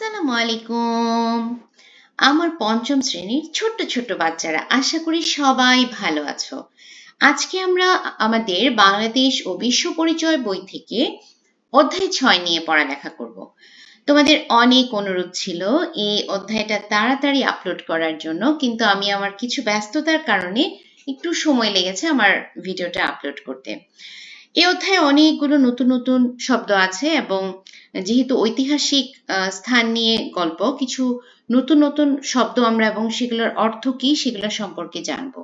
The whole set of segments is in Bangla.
আসসালামু আলাইকুম। আমার পঞ্চম শ্রেণীর ছোট্ট ছোট্ট বাচ্চারা, আশা করি সবাই ভালো আছো। আজকে আমরা আমাদের বাংলাদেশ ও বিশ্ব পরিচয় বই থেকে অধ্যায় 6 নিয়ে পড়ালেখা করব। তোমাদের অনেক অনুরোধ ছিল এই অধ্যায়টা তাড়াতাড়ি আপলোড করার জন্য, কিন্তু আমি আমার কিছু ব্যস্ততার কারণে একটু সময় লেগেছে আমার ভিডিওটা আপলোড করতে। এই অধ্যায়ে অনেকগুলো নতুন নতুন শব্দ আছে এবং যেহেতু ঐতিহাসিক স্থান নিয়ে গল্প, কিছু নতুন নতুন শব্দ আমরা এবং সেগুলোর অর্থ কি সেগুলো সম্পর্কে জানবো।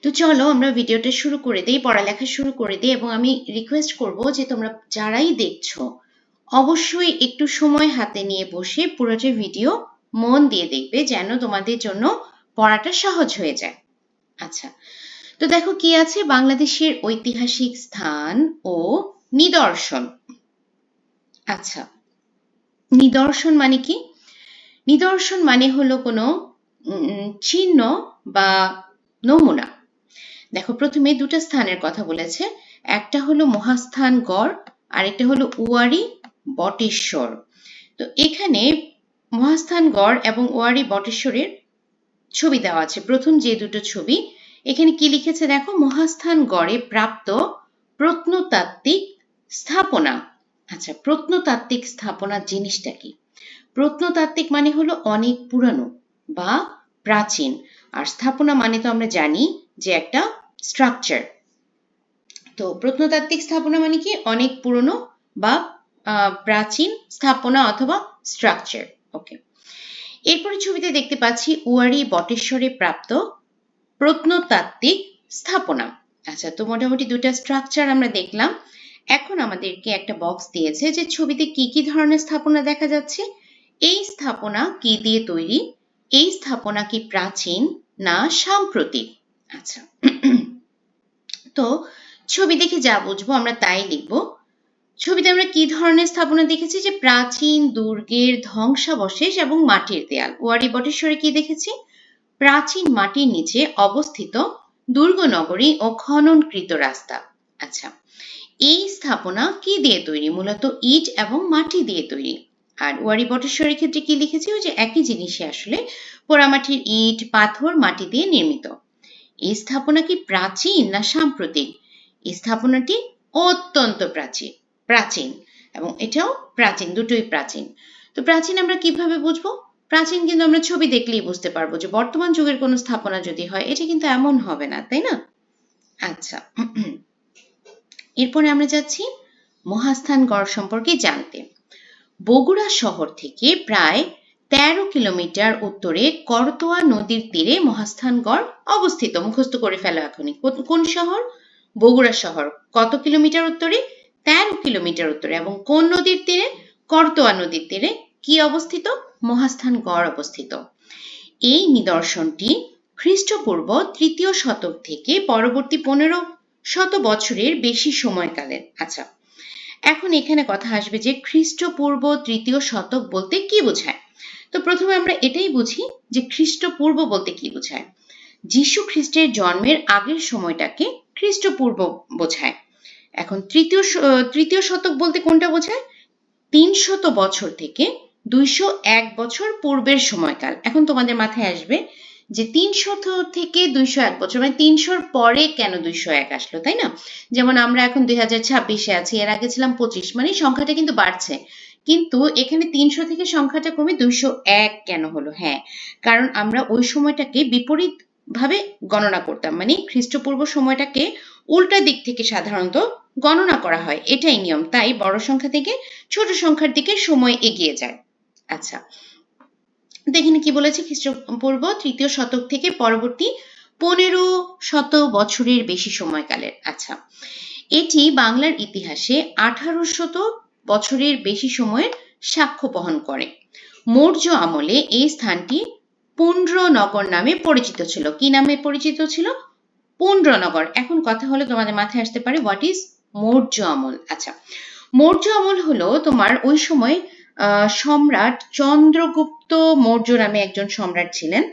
তো চলো আমরা ভিডিওটা শুরু করে দিই, পড়ালেখা শুরু করে দিই। এবং আমি রিকোয়েস্ট করব যে তোমরা যারাই দেখছো অবশ্যই একটু সময় হাতে নিয়ে বসে পুরোটা ভিডিও মন দিয়ে দেখবে, যেন তোমাদের জন্য পড়াটা সহজ হয়ে যায়। আচ্ছা, তো দেখো কি আছে, বাংলাদেশের ঐতিহাসিক স্থান ও নিদর্শন। আচ্ছা, নিদর্শন মানে কি? নিদর্শন মানে হলো কোনো চিহ্ন বা নমুনা। দেখো প্রথমে দুটো স্থানের কথা বলেছে, একটা হলো মহাস্থানগড় আর একটা হলো উয়ারি বটেশ্বর। তো এখানে মহাস্থানগড় এবং উয়ারি বটেশ্বরের ছবি দেওয়া আছে। প্রথম যে দুটো ছবি, এখানে কি লিখেছে দেখো, মহাস্থানগড়ে প্রাপ্ত প্রত্নতাত্ত্বিক স্থাপনা। আচ্ছা, প্রত্নতাত্ত্বিক স্থাপনা জিনিসটা কি? প্রত্নতাত্ত্বিক মানে হলো অনেক পুরানো বা প্রাচীন, আর স্থাপনা মানে তো আমরা জানি যে একটা স্ট্রাকচার। তো প্রত্নতাত্ত্বিক স্থাপনা মানে কি? অনেক পুরনো বা প্রাচীন স্থাপনা অথবা স্ট্রাকচার। ওকে, এরপরে ছবিতে দেখতে পাচ্ছি উয়ারি বটেশ্বরে প্রাপ্ত প্রত্নতাত্ত্বিক স্থাপনা। আচ্ছা, তো মোটামুটি দুটা স্ট্রাকচার আমরা দেখলাম। এখন আমাদেরকে একটা বক্স দিয়েছে যে ছবিতে কি কি ধরনের স্থাপনা দেখা যাচ্ছে, এই স্থাপনা কি দিয়ে তৈরি, এই স্থাপনা কি প্রাচীন না সাম্প্রতিক। আচ্ছা, তো ছবি দেখে যা বুঝবো আমরা তাই লিখবো। ছবিতে আমরা কি ধরনের স্থাপনা দেখেছি, যে প্রাচীন দুর্গের ধ্বংসাবশেষ এবং মাটির দেয়াল। ওয়ারি বটেশ্বরে কি দেখেছি? প্রাচীন মাটির নিচে অবস্থিত দুর্গনগরী ও খননকৃত রাস্তা। আচ্ছা, এই স্থাপনা কি দিয়ে তৈরি? মূলত ইট এবং মাটি দিয়ে তৈরি। আর ওয়ারি বটেশ্বরের ক্ষেত্রে কি লিখেছি? ওই যে একই জিনিসই আসলে, পোড়ামাটির ইট পাথর মাটি দিয়ে নির্মিত। এই স্থাপনা কি প্রাচীন না সাম্প্রতিক? এই স্থাপনাটি অত্যন্ত প্রাচীন প্রাচীন এবং এটাও প্রাচীন, দুটোই প্রাচীন। তো প্রাচীন আমরা কিভাবে বুঝবো? প্রাচীন কিন্তু আমরা ছবি দেখলেই বুঝতে পারবো, যে বর্তমান যুগের কোনো স্থাপনা যদি হয় এটা কিন্তু এমন হবে না, তাই না? আচ্ছা, এরপরে আমরা যাচ্ছি মহাস্থানগড় সম্পর্কে জানতে। বগুড়া শহর থেকে প্রায় 13 কিলোমিটার উত্তরে করতোয়া নদীর তীরে মহাস্থানগড় অবস্থিত। মুখস্থ করে ফেলো এখনই। কোন শহর? বগুড়া শহর। কত কিলোমিটার উত্তরে? 13 কিলোমিটার উত্তরে। এবং কোন নদীর তীরে? করতোয়া নদীর তীরে। কি অবস্থিত? মহাস্থানগড় অবস্থিত। এই নিদর্শনটি খ্রিস্টপূর্ব 3য় শতক থেকে পরবর্তী 1500 বছরের বেশি সময়কালের। আচ্ছা, এখন এখানে কথা আসবে যে খ্রিস্টপূর্ব 3য় শতক বলতে কি বোঝায়। তো প্রথমে আমরা এটাই বুঝি যে খ্রিস্টপূর্ব বলতে কি বোঝায়। যীশু খ্রিস্টের জন্মের আগের সময়টাকে খ্রিস্টপূর্ব বোঝায়। এখন তৃতীয় শতক বলতে কোনটা বোঝায়? 300 বছর থেকে 201 বছর পূর্বের সময়কাল। এখন তোমাদের মাথায় আসবে যে 300 থেকে 201 বছর মানে 300-র পরে কেন 201 আসলো, তাই না? যেমন আমরা এখন 2026-এ আছি, এর আগে ছিলাম 25, মানে সংখ্যাটা কিন্তু বাড়ছে। কিন্তু এখানে 300 থেকে সংখ্যাটা কমে 201 কেন হলো? হ্যাঁ, কারণ আমরা ওই সময়টাকে বিপরীত ভাবে গণনা করতাম, মানে খ্রিস্টপূর্ব সময়টাকে উল্টা দিক থেকে সাধারণত গণনা করা হয়, এটাই নিয়ম। তাই বড় সংখ্যা থেকে ছোট সংখ্যার দিকে সময় এগিয়ে যায়। আচ্ছা, এখানে কি বলেছে? খ্রিস্টপূর্ব 3য় শতক থেকে পরবর্তী 1500 বছরের বেশি সময়কালের। আচ্ছা, এটি বাংলার ইতিহাসে 1800 বছরের বেশি সময়ের সাক্ষ্য বহন করে। মৌর্য আমলে এই স্থানটি পুণ্ড্রনগর নামে পরিচিত ছিল। কি নামে পরিচিত ছিল? পুণ্ড্রনগর। এখন কথা হলো, তোমাদের মাথায় আসতে পারে হোয়াট ইজ মৌর্য আমল। আচ্ছা, মৌর্য আমল হলো তোমার ওই সময় সম্রাট চন্দ্রগুপ্ত মৌর্য নামে একজন সম্রাট ছিলেন,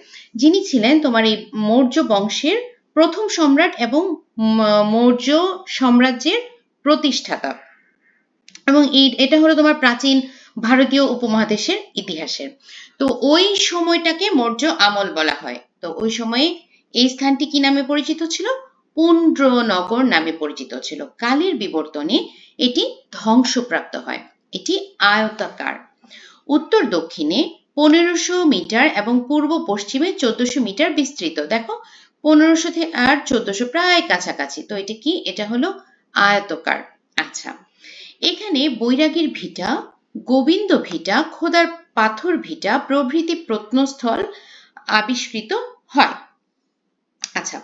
যিনি ছিলেন তোমার এই মৌর্য বংশের প্রথম সম্রাট এবং মৌর্য সাম্রাজ্যের প্রতিষ্ঠাতা। এবং এটা হলো তোমার প্রাচীন ভারতীয় উপমহাদেশের ইতিহাসের। তো ওই সময়টাকে মৌর্য আমল বলা হয়। তো ওই সময়ে এই স্থানটি কি নামে পরিচিত ছিল? পুন্ড্রনগর নামে পরিচিত ছিল। কালের বিবর্তনে এটি ধ্বংসপ্রাপ্ত হয়। এটি আয়তাকার, উত্তর দক্ষিণে 1500 মিটার এবং পূর্ব পশ্চিমে 1400 মিটার বিস্তৃত। দেখো 1500 আর 1400 প্রায় কাছাকাছি। তো এটা কি? এটা হলো আয়তকার। আচ্ছা, এখানে বৈরাগীর ভিটা, গোবিন্দ ভিটা, খোদার পাথর ভিটা প্রভৃতি প্রত্নস্থল আবিষ্কৃত হয়। আচ্ছা,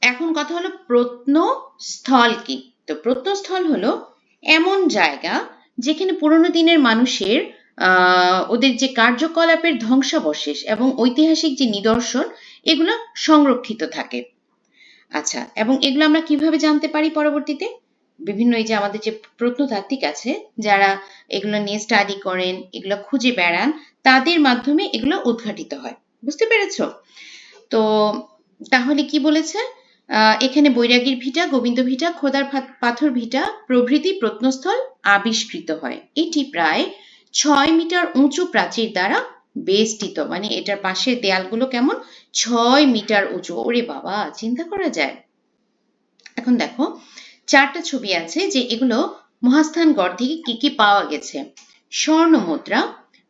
এখন কথা হলো প্রত্নস্থল কি? তো প্রত্নস্থল হলো এমন জায়গা যেখানে পুরোনো দিনের মানুষের ওদের যে কার্যকলাপের ধ্বংসাবশেষ এবং ঐতিহাসিক যে নিদর্শন এগুলো সংরক্ষিত থাকে। আচ্ছা, এবং এগুলো আমরা কিভাবে জানতে পারি পরবর্তীতে? বিভিন্ন এই যে আমাদের যে প্রত্নতাত্ত্বিক আছে যারা এগুলো নিয়ে স্টাডি করেন, এগুলো খুঁজে বেড়ান, তাদের মাধ্যমে এগুলো উদ্ঘাটিত হয়। বুঝতে পেরেছো? তো তাহলে কি বলেছে? এখানে বৈরাগীর ভিটা, গোবিন্দ ভিটা, খোদার পাথর ভিটা প্রভৃতি প্রত্নস্থল আবিষ্কৃত হয়। এটি প্রায় 6 মিটার উঁচু প্রাচীর দ্বারা বেষ্টিত। মানে এটার পাশের দেয়ালগুলো কেমন? 6 মিটার উঁচু। ওরে বাবা, চিন্তা করা যায়। এখন দেখো 4টা ছবি আছে যে এগুলো মহাস্থানগড় থেকে কি কি পাওয়া গেছে। স্বর্ণ মুদ্রা,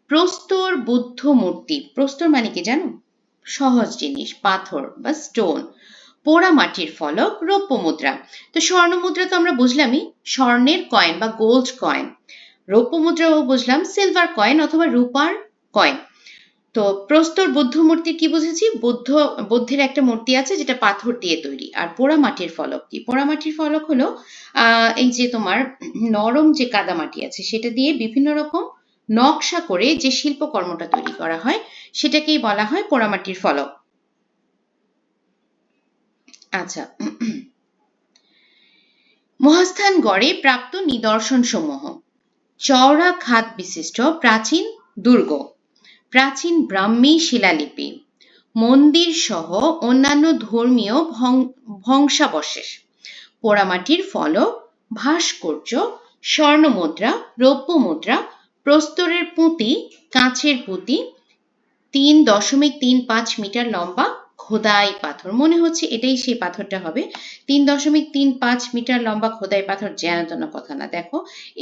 প্রস্তর বুদ্ধ মূর্তি। প্রস্তর মানে কি জানো? সহজ জিনিস, পাথর বা স্টোন। পোড়া মাটির ফলক, রৌপ্য মুদ্রা। তো স্বর্ণ মুদ্রা তো আমরা বুঝলামই, স্বর্ণের কয়েন বা গোল্ড কয়েন। রৌপ্য মুদ্রাও বুঝলাম, সিলভার কয়েন অথবা রূপার কয়েন। তো প্রস্তর বুদ্ধ মূর্তি কি বুঝেছি? বুদ্ধের একটা মূর্তি আছে যেটা পাথর দিয়ে তৈরি। আর পোড়া মাটির ফলক কি? পোড়া মাটির ফলক হলো এই যে তোমার নরম যে কাদামাটি আছে সেটা দিয়ে বিভিন্ন রকম নকশা করে যে শিল্পকর্মটা তৈরি করা হয় সেটাকেই বলা হয় পোড়ামাটির ফলক। আচ্ছা, মহাস্থানগড়ে প্রাপ্ত নিদর্শন সমূহ: চওড়া খাদ বিশিষ্ট প্রাচীন দুর্গ, প্রাচীন ব্রাহ্মী শিলালিপি, মন্দির সহ অন্যান্য ধর্মীয় ধ্বংসাবশেষ, পোড়ামাটির ফলক, ভাস্কর্য, স্বর্ণ মুদ্রা, রৌপ্য মুদ্রা, প্রস্তরের পুঁতি, কাঁচের পুঁতি, 3.35 মিটার লম্বা খোদাই পাথর। মনে হচ্ছে এটাই সেই পাথরটা হবে। 3.35 মিটার লম্বা খোদাই পাথর, যেন তেন কথা না। দেখো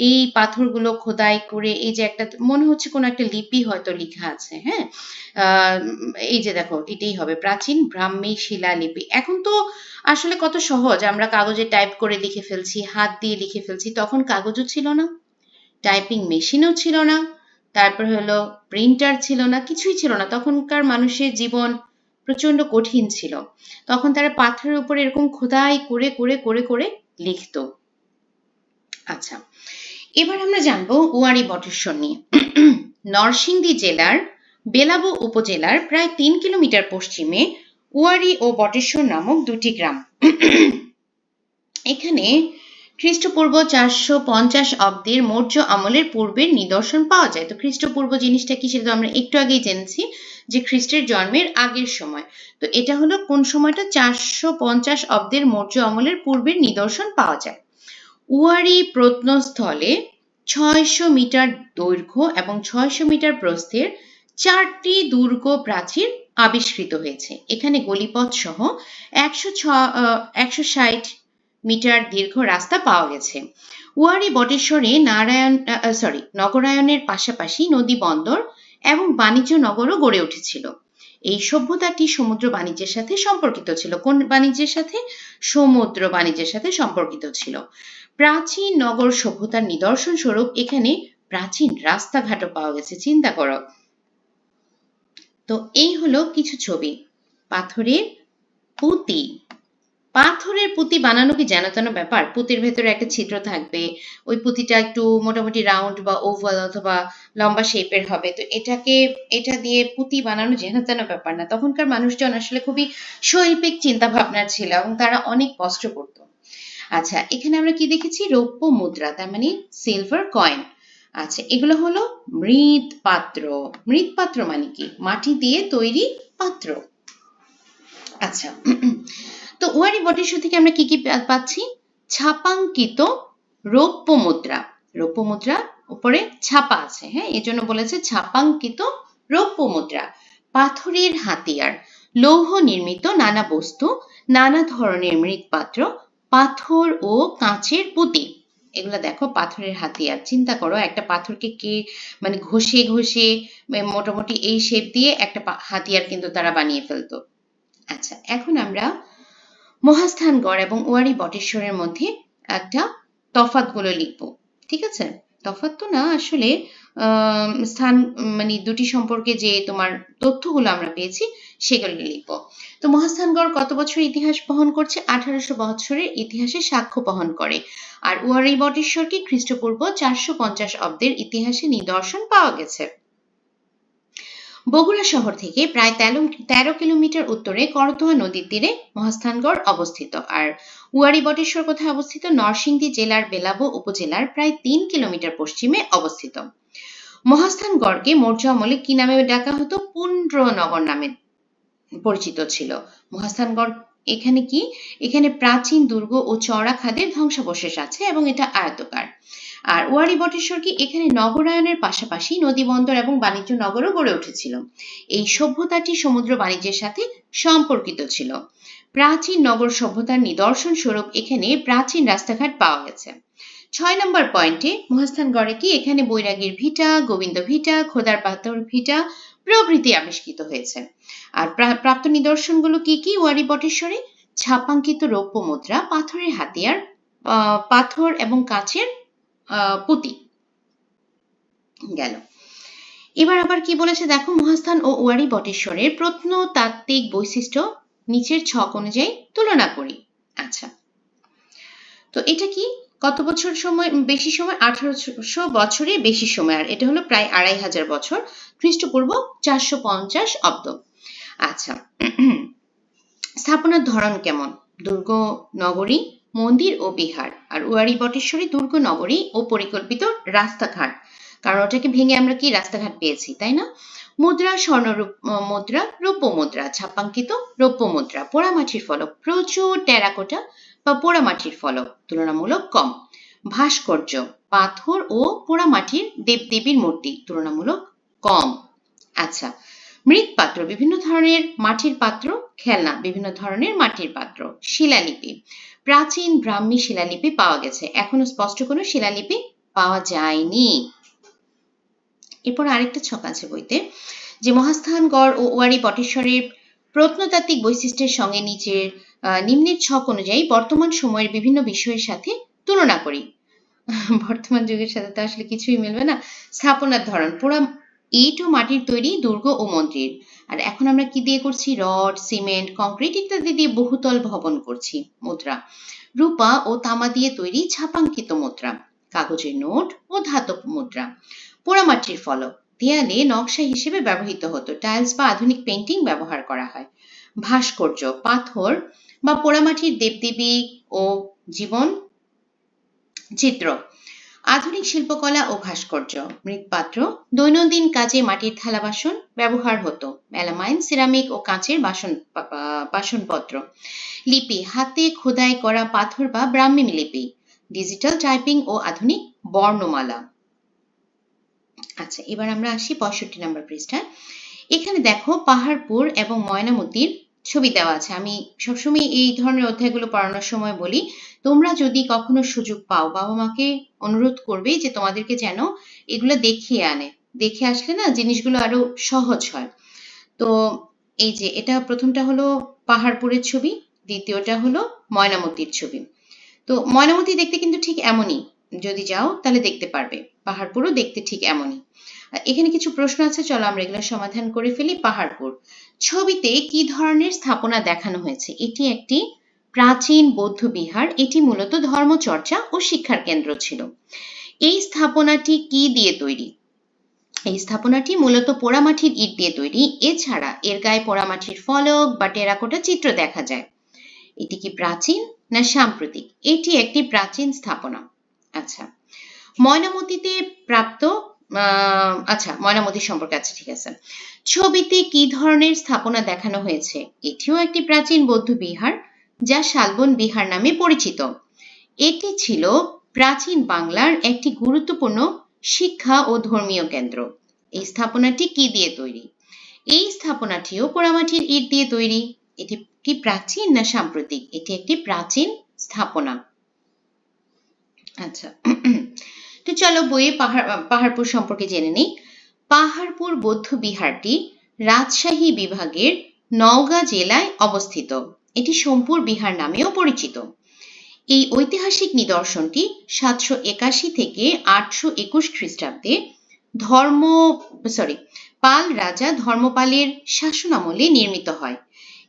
এই পাথরগুলো খোদাই করে এই যে একটা মনে হচ্ছে কোনো একটা লিপি হয়তো লেখা আছে। হ্যাঁ, এই যে দেখো এটাই হবে প্রাচীন ব্রাহ্মী শিলালিপি। এখন তো আসলে কত সহজ, আমরা কাগজে টাইপ করে লিখে ফেলছি, হাত দিয়ে লিখে ফেলছি। তখন কাগজও ছিল না, টাইপিং মেশিনও ছিল না, তারপর হলো প্রিন্টার ছিল না, কিছুই ছিল না। তখনকার মানুষের জীবন প্রচন্ড কঠিন ছিল। তখন তারা পাথরের উপর এরকম খোদাই করে করে করে করে লিখত। আচ্ছা, এবার আমরা জানবো ওয়ারী বটেশ্বর নিয়ে। নরসিংদী জেলার বেলাবো উপজেলার প্রায় 3 কিলোমিটার পশ্চিমে ওয়ারী ও বটেশ্বর নামক দুটি গ্রাম। এখানে খ্রিস্টপূর্ব 450 অব্দের মৌর্য আমলের পূর্বের নিদর্শন পাওয়া যায়। তো খ্রিস্টপূর্ব জিনিসটা কি সেটা তো আমরা একটু আগেই জেনেছি যে খ্রিস্টের জন্মের আগের সময়। তো এটা হলো কোন সময়টা? 450 অব্দের মৌর্য আমলের পূর্বের নিদর্শন পাওয়া যায়। ওয়ারী প্রত্নস্থলে 600 মিটার দৈর্ঘ্য এবং 600 মিটার প্রস্থের 4টি দুর্গ প্রাচীর আবিষ্কৃত হয়েছে। এখানে গলিপথ সহ 160 মিটার দীর্ঘ রাস্তা পাওয়া গেছে। ওয়ারী বটেশ্বরে নগরায়নের পাশাপাশি নদী বন্দর এবং বাণিজ্য নগরও গড়ে উঠেছিল। এই সভ্যতাটি সমুদ্র বাণিজ্যের সাথে সম্পর্কিত ছিল। কোন বাণিজ্যের সাথে? সমুদ্র বাণিজ্যের সাথে সম্পর্কিত ছিল। প্রাচীন নগর সভ্যতার নিদর্শন স্বরূপ এখানে প্রাচীন রাস্তাঘাটও পাওয়া গেছে। চিন্তা করো। তো এই হলো কিছু ছবি। পাথরের পুঁতি। পাথরের পুঁতি বানানো কি যেন তেন ব্যাপার? পুঁতির ভেতরে একটা ছিদ্র থাকবে, ওই পুঁতিটা একটু মোটামুটি রাউন্ড বা ওভাল অথবা লম্বা শেপের হবে। তো এটা দিয়ে পুঁতি বানানো যেন তেন ব্যাপার না। তখনকার মানুষজন আসলে খুবই শৈল্পিক চিন্তা ভাবনার ছিল এবং তারা অনেক কষ্ট করত। আচ্ছা, এখানে আমরা কি দেখেছি? রৌপ্য মুদ্রা, তার মানে সিলভার কয়েন। আচ্ছা, এগুলো হলো মৃৎপাত্র। মৃৎপাত্র মানে কি? মাটি দিয়ে তৈরি পাত্র। আচ্ছা, তো ওয়ারী বটেশ্বর থেকে আমরা কি কি পাচ্ছি? ছাপাঙ্কিত রৌপ্য মুদ্রা। রৌপ্য মুদ্রা উপরে ছাপা আছে, হ্যাঁ, এই জন্য বলেছে ছাপাঙ্কিত রৌপ্য মুদ্রা। পাথরের হাতিয়ার, লৌহ নির্মিত নানা বস্তু, নানা ধরনের মৃৎপাত্র, পাথর ও কাঁচের পুঁতি। এগুলো দেখো পাথরের হাতিয়ার। চিন্তা করো একটা পাথরকে কে মানে ঘষে ঘষে মোটামুটি এই শেপ দিয়ে একটা হাতিয়ার কিন্তু তারা বানিয়ে ফেলতো। আচ্ছা, এখন আমরা মহাস্থানগড় এবং ওয়ারী বটেশ্বরের মধ্যে একটা তফাৎগুলো লিখব। ঠিক আছে, তফাৎ তো না আসলে স্থান মানে দুটি সম্পর্কে যে তোমার তথ্যগুলো আমরা পেয়েছি সেগুলো লিখব। তো মহাস্থানগড় কত বছর ইতিহাস বহন করছে? 1800 বছরের ইতিহাসে সাক্ষ্য বহন করে। আর ওয়ারী বটেশ্বরকে খ্রিস্টপূর্ব 450 অব্দের ইতিহাসে নিদর্শন পাওয়া গেছে। বগুড়া শহর থেকে প্রায় 13 কিলোমিটার উত্তরে করতোয়া নদীর তীরে মহাস্থানগড় অবস্থিত। আর ওয়ারী বটেশ্বর কোথায় অবস্থিত? নরসিংদী জেলার বেলাবো উপজেলার প্রায় 3 কিলোমিটার পশ্চিমে অবস্থিত। মহাস্থানগড়কে মৌর্য আমলে কি নামে ডাকা হতো? পুণ্ড্রনগর নামে পরিচিত ছিল। মহাস্থানগড় এখানে কি? এখানে প্রাচীন দুর্গ ও চওড়া খাদের ধ্বংসাবশেষ আছে এবং এটা আয়তাকার। আর ওয়ারী বটেশ্বর কি? এখানে নগরায়নের পাশাপাশি নদী বন্দর এবং বাণিজ্য নগরও গড়ে উঠেছিল। এই সভ্যতাটি সমুদ্র বাণিজ্যের সাথে সম্পর্কিত ছিল। প্রাচীন নগর সভ্যতার নিদর্শন স্বরূপ এখানে প্রাচীন রাস্তাঘাট পাওয়া গেছে। 6 নম্বর পয়েন্টে মহাস্থানগড়ে কি? এখানে বৈরাগীর ভিটা, গোবিন্দ ভিটা, খোদার পাথর ভিটা প্রভৃতি আবিষ্কৃত হয়েছে। আর প্রাপ্ত নিদর্শনগুলো কি কি? ওয়ারী বটেশ্বরে ছাপাঙ্কিত রৌপ্য মুদ্রা, পাথরের হাতিয়ার, পাথর এবং কাচের পুঁতি গেল। এবার আবার কি বলেছে দেখো, মহাস্থান ও ওয়ারী বটেশ্বরের প্রত্নতাত্ত্বিক বৈশিষ্ট্য নিচের ছক অনুযায়ী তুলনা করি। আচ্ছা, তো এটা কি? কত বছর সময় বেশি সময়? 1800 বছরের বেশি সময়। আর এটা হলো প্রায় 2500 বছর, খ্রিস্টপূর্ব 450 অব্দ। আচ্ছা, স্থাপনার ধরন কেমন? দুর্গ নগরী, মন্দির ও বিহার। আর ওয়ারী বটেশ্বরী দুর্গ নগরী ও পরিকল্পিত রাস্তাঘাট, কারণ ওটাকে ভেঙে আমরা কি রাস্তাঘাট পেয়েছি, তাই না? মুদ্রা স্বর্ণরূপ মুদ্রা, রৌপ্য মুদ্রা, ছাপাঙ্কিত রৌপ্য মুদ্রা, পোড়ামাটির ফলক, প্রচুর টেরাকোটা বা পোড়ামাটির ফলক তুলনামূলক কম। ভাস্কর্য, পাথর ও পোড়ামাটির দেবদেবীর মূর্তি তুলনামূলক কম। আচ্ছা, মৃৎপাত্র, বিভিন্ন ধরনের মাটির পাত্র, খেলনা, বিভিন্ন ধরনের মাটির পাত্র। শিলালিপি, প্রাচীন ব্রাহ্মী শিলালিপি পাওয়া গেছে, এখনো স্পষ্ট কোনো শিলালিপি পাওয়া যায়নি। এরপর আরেকটা ছক আছে বইতে, যে মহাস্থানগড় ও ওয়ারী বটেশ্বরের প্রত্নতাত্ত্বিক বৈশিষ্ট্যের সঙ্গে নিম্নের ছক অনুযায়ী বর্তমান সময়ের বিভিন্ন বিষয়ের সাথে তুলনা করি। বর্তমান যুগের সাথে তো আসলে কিছুই মিলবে না। স্থাপনার ধরন, পোড়া ইট ও মাটির তৈরি দুর্গ ও মন্দির। আর এখন আমরা কি দিয়ে করছি? রড, সিমেন্ট, কংক্রিট ইত্যাদি দিয়ে বহুতল ভবন করছি। মুদ্রা, রূপা ও তামা দিয়ে তৈরি ছাপাঙ্কিত মুদ্রা, কাগজের নোট ও ধাতব মুদ্রা। পোড়ামাটির ফলক, দেয়ালে নকশা হিসেবে ব্যবহৃত হতো, টাইলস বা আধুনিক পেন্টিং ব্যবহার করা হয়। ভাস্কর্য, পাথর বা পোড়ামাটির দেবদেবী ও জীবন চিত্র। আধুনিক শিল্পকলা ও ভাস্কর্য। মৃৎপাত্র, দৈনন্দিন কাজে মাটির থালা বাসন ব্যবহার হতো, মেলামাইন, সিরামিক ও কাঁচের বাসনপত্র। লিপি, হাতে খোদাই করা পাথর বা ব্রাহ্মী লিপি। ডিজিটাল টাইপিং ও আধুনিক বর্ণমালা। আচ্ছা, এবার আমরা আসি 65 নম্বর পৃষ্ঠায়। এখানে দেখো পাহাড়পুর এবং ময়নামতির ছবি দেওয়া আছে। আমি সবসময় এই ধরনের অধ্যায়গুলো পড়ানোর সময় বলি, তোমরা যদি কখনো সুযোগ পাও, বাবা মাকে অনুরোধ করবে যে তোমাদেরকে যেন এগুলো দেখিয়ে আনে। দেখে আসলে না জিনিসগুলো আরো সহজ হয়। তো এই যে এটা প্রথমটা হলো পাহাড়পুরের ছবি, দ্বিতীয়টা হলো ময়নামতির ছবি। তো ময়নামতি দেখতে কিন্তু ঠিক এমনই, যদি যাও তাহলে দেখতে পারবে। পাহাড়পুরও দেখতে ঠিক এমনই। এখানে কিছু প্রশ্ন আছে, চলো আমরা এগুলো সমাধান করে ফেলি। পাহাড়পুর ছবিতে কি ধরনের স্থাপনা দেখানো হয়েছে? এটি একটি প্রাচীন বৌদ্ধ বিহার, এটি মূলত ধর্মচর্চা ও শিক্ষার কেন্দ্র ছিল। এই স্থাপনাটি কি দিয়ে তৈরি? এই স্থাপনাটি মূলত পোড়ামাটির ইট দিয়ে তৈরি, এছাড়া এর গায়ে পোড়ামাটির ফলক বা টেরাকোটা চিত্র দেখা যায়। এটি কি প্রাচীন না সাম্প্রতিক? এটি একটি প্রাচীন স্থাপনা। আচ্ছা, ময়নামতিতে প্রাপ্ত ময়নামতি সম্পর্কে আছে, ঠিক আছে। ছবিতে কি ধরনের স্থাপনা দেখানো হয়েছে? এটিও একটি প্রাচীন বৌদ্ধ বিহার, যা শালবন বিহার নামে পরিচিত। এটি ছিল প্রাচীন বাংলার একটি গুরুত্বপূর্ণ শিক্ষা ও ধর্মীয় কেন্দ্র। এই স্থাপনাটি কি দিয়ে তৈরি? এই স্থাপনাটিও পোড়ামাটির ইট দিয়ে তৈরি। এটি কি প্রাচীন না সাম্প্রতিক? এটি একটি প্রাচীন স্থাপনা। আচ্ছা, তো চলো বইয়ে পাহাড়পুর সম্পর্কে জেনে নিই। পাহাড়পুর বৌদ্ধ বিহারটি রাজশাহী বিভাগের নওগাঁ জেলায় অবস্থিত। এটি সোমপুর বিহার নামেও পরিচিত। এই ঐতিহাসিক নিদর্শনটি 781 থেকে 821 খ্রিস্টাব্দে পাল রাজা ধর্মপালের শাসনামলে নির্মিত হয়।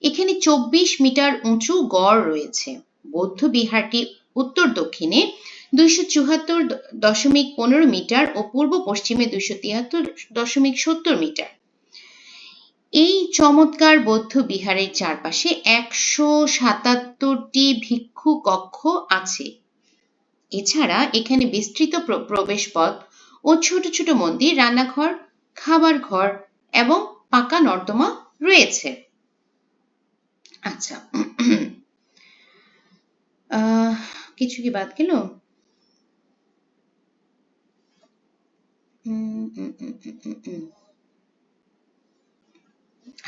এখানে 24 মিটার উঁচু গড় রয়েছে। বৌদ্ধ বিহারটি উত্তর দক্ষিণে 274.15 মিটার ও পূর্ব পশ্চিমে 273.70 মিটার। এই চমৎকার বৌদ্ধ বিহারের চারপাশে 177টি ভিক্ষু কক্ষ আছে। এছাড়া এখানে বিস্তৃত প্রবেশ পথ ও ছোট ছোট মন্দির, রান্নাঘর, খাবার ঘর এবং পাকা নর্দমা রয়েছে। আচ্ছা, কিছু কি বাদ গেল?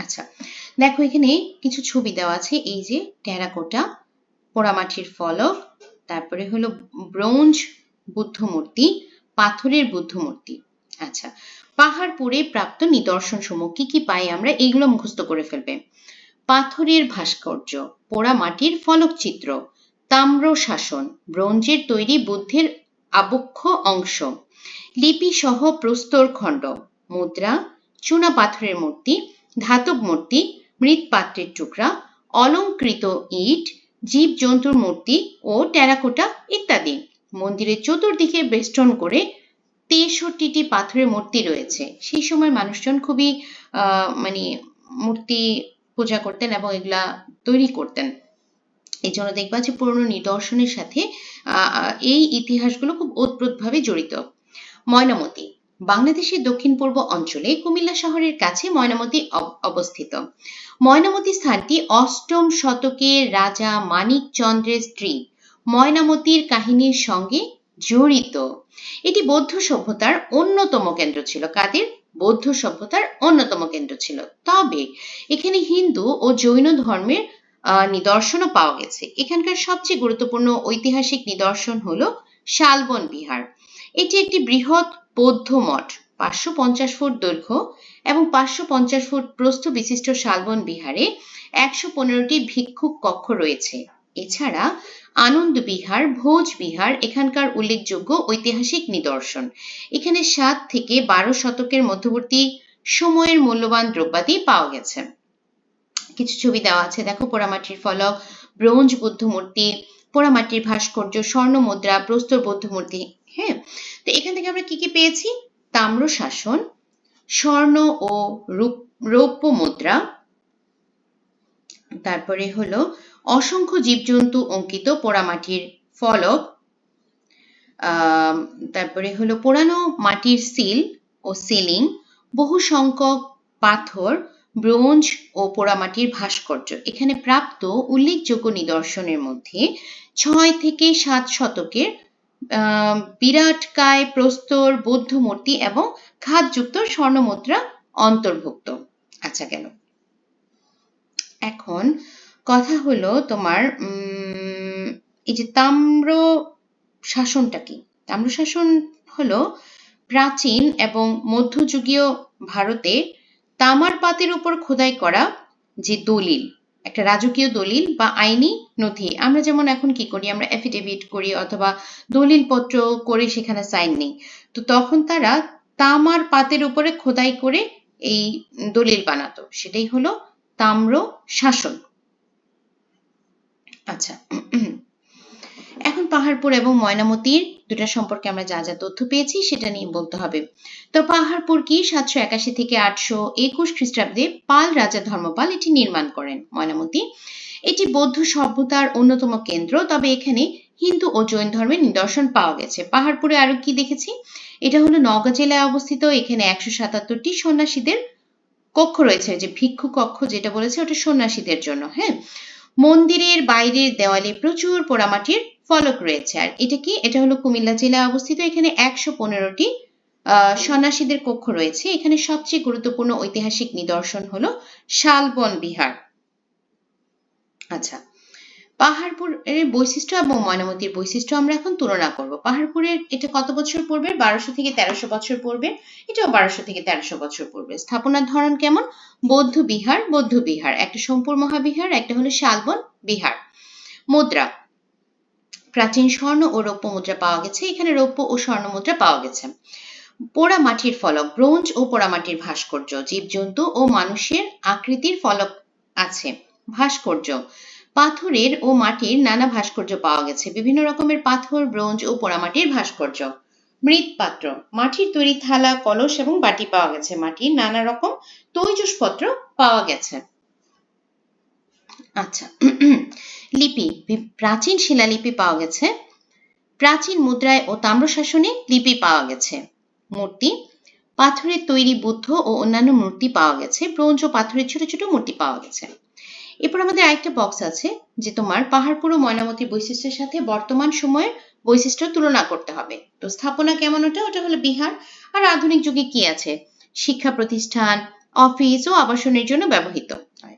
আচ্ছা, দেখো এখানে কিছু ছবি দেওয়া আছে। এই যে টেরাকোটা, পোড়ামাটির ফলক, তারপরে হলো ব্রোঞ্জ বুদ্ধ মূর্তি, পাথরের বুদ্ধ মূর্তি। আচ্ছা, পাহাড়পুরে প্রাপ্ত নিদর্শন সমূহ কি কি পাই আমরা, এইগুলো মুখস্থ করে ফেলবে। পাথরের ভাস্কর্য, পোড়ামাটির ফলকচিত্র, তাম্র শাসন, ব্রোঞ্জের তৈরি বুদ্ধের আবক্ষ অংশ, লিপি সহ প্রস্তর খণ্ড, মুদ্রা, চুনা পাথরের মূর্তি, ধাতব মূর্তি, মৃৎপাত্রের টুকরা, অলঙ্কৃত ইট, জীবজন্তুর মূর্তি ও টেরাকোটা ইত্যাদি। মন্দিরের চতুর্দিকে বেষ্টন করে 63টি পাথরের মূর্তি রয়েছে। সেই সময় মানুষজন খুবই মানে মূর্তি পূজা করতেন এবং এগুলা তৈরি করতেন। এই জন্য দেখবা যে পুরনো নিদর্শনের সাথে এই ইতিহাসগুলো খুব ওতপ্রোতভাবে জড়িত। ময়নামতি বাংলাদেশের দক্ষিণ পূর্ব অঞ্চলে কুমিল্লা শহরের কাছে ময়নামতি অবস্থিত। ময়নামতি স্থানটি 8ম শতকের রাজা মানিক চন্দ্রের স্ত্রী ময়নামতির কাহিনীর সঙ্গে জড়িত। এটি বৌদ্ধ সভ্যতার অন্যতম কেন্দ্র ছিল। কাদের? বৌদ্ধ সভ্যতার অন্যতম কেন্দ্র ছিল। তবে এখানে হিন্দু ও জৈন ধর্মের নিদর্শনও পাওয়া গেছে। এখানকার সবচেয়ে গুরুত্বপূর্ণ ঐতিহাসিক নিদর্শন হলো শালবন বিহার। এটি একটি বৃহৎ বৌদ্ধ মঠ। 550 ফুট দৈর্ঘ্য এবং 550 ফুট প্রস্থ বিশিষ্ট শালবন বিহারে 115টি ভিক্ষুক কক্ষ রয়েছে। এছাড়া আনন্দ বিহার, ভোজ বিহার এখানকার উল্লেখযোগ্য ঐতিহাসিক নিদর্শন। এখানে 7 থেকে 12 শতকের মধ্যবর্তী সময়ের মূল্যবান দ্রব্যাদি পাওয়া গেছে। কিছু ছবি দেওয়া আছে, দেখো। পোড়ামাটির ফলক, ব্রোঞ্জ বুদ্ধ মূর্তি, পোড়ামাটির ভাস্কর্য, স্বর্ণ মুদ্রা, প্রস্তর বৌদ্ধ মূর্তি। হ্যাঁ, তো এখান থেকে আমরা কি কি পেয়েছি? তাম্র শাসন, স্বর্ণ ও রৌপ্য মুদ্রা, তারপরে হলো অসংখ্য জীবজন্তু অঙ্কিত পোড়ামাটির ফলক, তারপরে হলো পোড়ানো মাটির সিল ও সিলিং, বহু সংখ্যক পাথর, ব্রোঞ্জ ও পোড়ামাটির ভাস্কর্য। এখানে প্রাপ্ত উল্লেখযোগ্য নিদর্শনের মধ্যে 6 থেকে 7 শতকের বিরাটকায় প্রস্তর বৌদ্ধ মূর্তি এবং খাদযুক্ত স্বর্ণ মুদ্রা অন্তর্ভুক্ত। আচ্ছা, গেল। এখন কথা হলো তোমার এই যে তাম্র শাসনটা কি? তাম্র শাসন হলো প্রাচীন এবং মধ্যযুগীয় ভারতে তামার পাতের উপর খোদাই করা যে দলিল, একটা রাজকীয় দলিল বা আইনি নথি। আমরা যেমন এখন কি করি, আমরা এফিডেভিট করি অথবা দলিলপত্র করে সেখানে সাইন নেই। তো তখন তারা তামার পাতের উপরে খোদাই করে এই দলিল বানাতো, সেটাই হলো তাম্র শাসন। আচ্ছা, এখন পাহাড়পুর এবং ময়নামতির দুটা সম্পর্কে আমরা যা যা তথ্য পেয়েছি সেটা নিয়ে বলতে হবে। তো পাহাড়পুর কি 781 থেকে 821 খ্রিস্টাব্দে পাল রাজা ধর্মপাল এটি নির্মাণ করেন। ময়নামতি এটি বৌদ্ধ সভ্যতার অন্যতম কেন্দ্র, তবে এখানে হিন্দু ও জৈন ধর্মের নিদর্শন পাওয়া গেছে। পাহাড়পুরে আরো কি দেখেছি, এটা হলো নওগাঁ জেলায় অবস্থিত। এখানে 177টি সন্ন্যাসীদের কক্ষ রয়েছে, যে ভিক্ষু কক্ষ যেটা বলেছে ওটা সন্ন্যাসীদের জন্য। হ্যাঁ, মন্দিরের বাইরের দেওয়ালে প্রচুর পোড়ামাটির ফলক রয়েছে। আর এটা কি? এটা হলো কুমিল্লা জেলায় অবস্থিত। এখানে 115টি সন্ন্যাসীদের কক্ষ রয়েছে। এখানে সবচেয়ে গুরুত্বপূর্ণ ঐতিহাসিক নিদর্শন হলো শালবন বিহার। আচ্ছা, পাহাড়পুরের বৈশিষ্ট্য এবং ময়নামতির বৈশিষ্ট্য আমরা এখন তুলনা করব। পাহাড়পুরের এটা কত বছর পূর্বে? 1200 থেকে 1300 বছর পূর্বে। এটাও 1200 থেকে 1300 বছর পূর্বে। স্থাপনার ধরন কেমন? বৌদ্ধ বিহার, একটা সোমপুর মহাবিহার, একটা হলো শালবন বিহার। মুদ্রা, প্রাচীন স্বর্ণ ও রৌপ্য মুদ্রা পাওয়া গেছে। এখানে রৌপ্য ও স্বর্ণ মুদ্রা পাওয়া গেছে। পোড়া মাটির ফলক, ব্রোঞ্জ ও পোড়ামাটির ভাস্কর্য, জীবজন্তু ও মানুষের আকৃতির ফলক আছে। ভাস্কর্য, পাথরের ও মাটির নানা ভাস্কর্য পাওয়া গেছে। বিভিন্ন রকমের পাথর, ব্রোঞ্জ ও পোড়ামাটির ভাস্কর্য। মৃৎপাত্র, মাটির তৈরি থালা, কলস এবং বাটি পাওয়া গেছে। মাটির নানা রকম তৈজসপত্র পাওয়া গেছে। আচ্ছা, লিপি, প্রাচীন শিলালিপি পাওয়া গেছে। প্রাচীন মুদ্রায় ও তাম্রশাসনে লিপি পাওয়া গেছে। মূর্তি, পাথরের তৈরি বুদ্ধ ও অন্যান্য মূর্তি পাওয়া গেছে। ব্রোঞ্জ ও পাথরের ছোট ছোট মূর্তি পাওয়া গেছে। এরপর আমাদের আরেকটা বক্স আছে যে তোমার পাহাড়পুর ও ময়নামতির বৈশিষ্ট্যের সাথে বর্তমান সময়ের বৈশিষ্ট্য তুলনা করতে হবে। তো স্থাপনা কেমন? ওটা হলো বিহার। আর আধুনিক যুগে কি আছে? শিক্ষা প্রতিষ্ঠান, অফিস ও আবাসনের জন্য ব্যবহৃত হয়।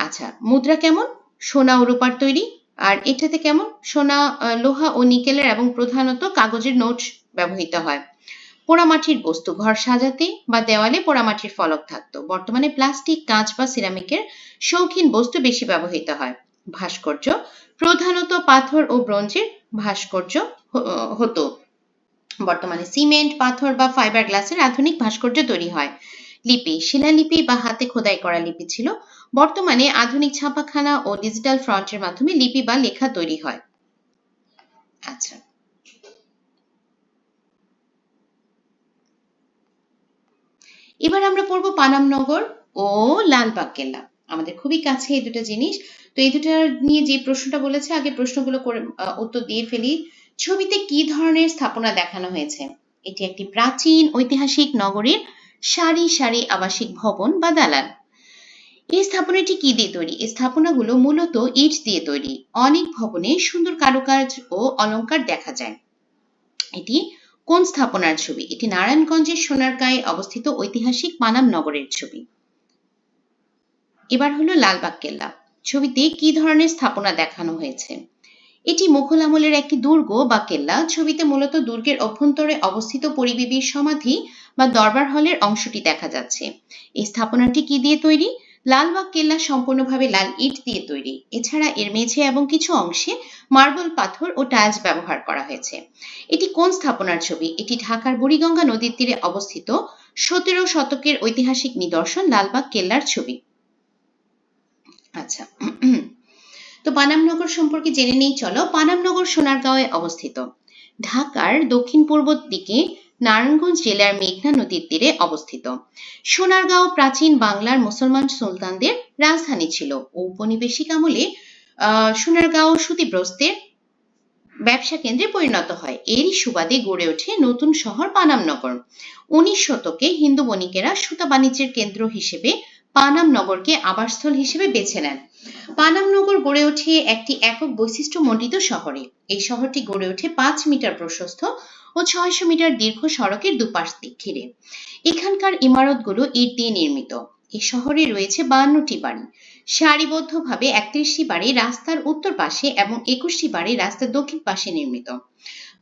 আচ্ছা, মুদ্রা কেমন? সোনা ও রূপার তৈরি। আর এটাতে কেমন? সোনা, লোহা ও নিকেলের এবং প্রধানত কাগজের নোট ব্যবহৃত হয়। পোড়ামাটির বস্তু, ঘর সাজাতে বা দেওয়ালে পোড়ামাটির ফলক থাকতো। বর্তমানে প্লাস্টিক, কাঁচ বা সিরামিকের শৌখিন বস্তু বেশি ব্যবহৃত হয়। ভাস্কর্য, প্রধানত পাথর ও ব্রোঞ্জের ভাস্কর্য হতো। বর্তমানে সিমেন্ট, পাথর বা ফাইবার গ্লাসের আধুনিক ভাস্কর্য তৈরি হয়। লিপি, শিলালিপি বা হাতে খোদাই করা লিপি ছিল। বর্তমানে আধুনিক ছাপাখানা ও ডিজিটাল ফন্টের মাধ্যমে লিপি বা লেখা তৈরি হয়। আচ্ছা, এবার আমরা পড়বো পানামনগর ও লালবাগ কেল্লা। আমাদের খুবই কাছে এই দুটো জিনিস। তো এই দুটো নিয়ে যে প্রশ্নটা বলেছে, আগে প্রশ্নগুলো করে উত্তর দিয়ে ফেলি। ছবিতে কি ধরনের স্থাপনা দেখানো হয়েছে? এটি একটি প্রাচীন ঐতিহাসিক নগরীর সারি সারি আবাসিক ভবন বা দালান। এই স্থাপনাটি কি দিয়ে তৈরি? এই স্থাপনাগুলো মূলত ইট দিয়ে তৈরি। অনেক ভবনে সুন্দর কারুকাজ ও অলংকার দেখা যায়। এটি কোন স্থাপনার ছবি? এটি নারায়ণগঞ্জের সোনারগাঁয়ে অবস্থিত ঐতিহাসিক পানাম নগরের ছবি। এবার হলো লালবাগ কেল্লা। ছবিতে কি ধরনের স্থাপনা দেখানো হয়েছে? এটি মুঘল আমলের একটি দুর্গ বা কেল্লা। ছবিতে মূলত দুর্গের অভ্যন্তরে অবস্থিত পরিবিবির সমাধি বা দরবার হলের অংশটি দেখা যাচ্ছে। এই স্থাপনাটি কি দিয়ে তৈরি? লালবাগ কেল্লা সম্পূর্ণভাবে লাল ইট দিয়ে তৈরি। এছাড়া এর মেঝে এবং কিছু অংশে মার্বেল পাথর ও টাইলস ব্যবহার করা হয়েছে। এটি কোন স্থাপনার ছবি? এটি ঢাকার বুড়িগঙ্গা নদীর তীরে অবস্থিত 17 শতকের ঐতিহাসিক নিদর্শন লালবাগ কেল্লার ছবি। আচ্ছা, তো পানামনগর সম্পর্কে জেনে নেই চলো। পানামনগর সোনারগাঁওয়ে অবস্থিত। ঢাকার দক্ষিণ পূর্ব দিকে নারায়ণগঞ্জ জেলার মেঘনা নদীর তীরে অবস্থিত। সোনারগাঁও প্রাচীন বাংলার মুসলমান সুলতানদের রাজধানী ছিল। ঔপনিবেশিক আমলে সোনারগাঁও সুতিব্রস্তের ব্যবসা কেন্দ্রে পরিণত হয়। এরই সুবাদে গড়ে ওঠে নতুন শহর পানামনগর। 19 শতকে হিন্দু বণিকেরা সুতা বাণিজ্যের কেন্দ্র হিসেবে পানামনগরকে আবাসস্থল হিসেবে বেছে নেন। পানামনগর গড়ে ওঠে একটি একক বৈশিষ্ট্যমণ্ডিত শহরে। এই শহরটি গড়ে ওঠে 5 মিটার প্রশস্ত ও 600 মিটার দীর্ঘ সড়কের দুপাশ ঘিরে। এখানকার ইমারতগুলো ইট দিয়ে নির্মিত। এই শহরে রয়েছে 52টি বাড়ি। সারিবদ্ধভাবে 31টি বাড়ি রাস্তার উত্তর পাশে এবং 21টি বাড়ি রাস্তার দক্ষিণ পাশে নির্মিত।